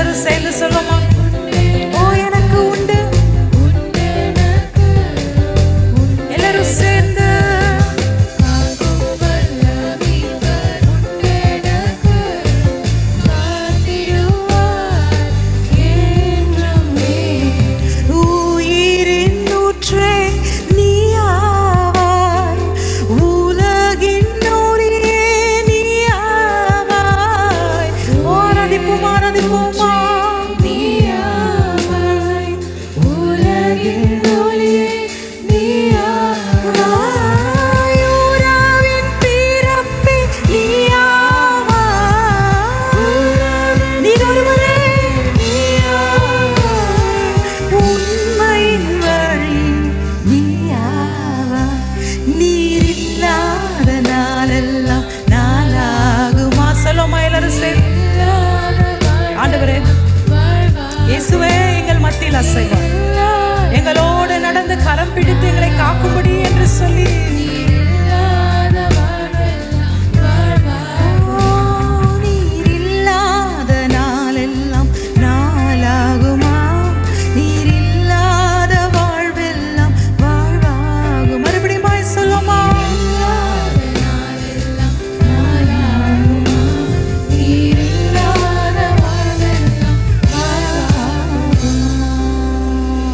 எல்லாரும் சேர்ந்து சொல்லுமா? ஓ எனக்கு உண்டு. எல்லாரும் சேர்ந்து உயிரின் ஊற்றே நீயாவாய், உலகின் ஒளியே நீயாவாய். ஆராதிப்போம் ஆராதிப்போமா? நீயாவாய், உலகின் ஒளியே நீயாவாய், உறவின் பிறப்பே நீயாவாய், நீர் ஒருவரே நீயாவாய், உண்மையின் வழி நீயாவாய், நீர் இல்லாத நாளெல்லாம் நாளாகுமா? சொல்லுமா எல்லாரும் சேர்ந்து? ஆண்டவரே இயேசுவே எங்கள் மத்தியில் அசைவார்.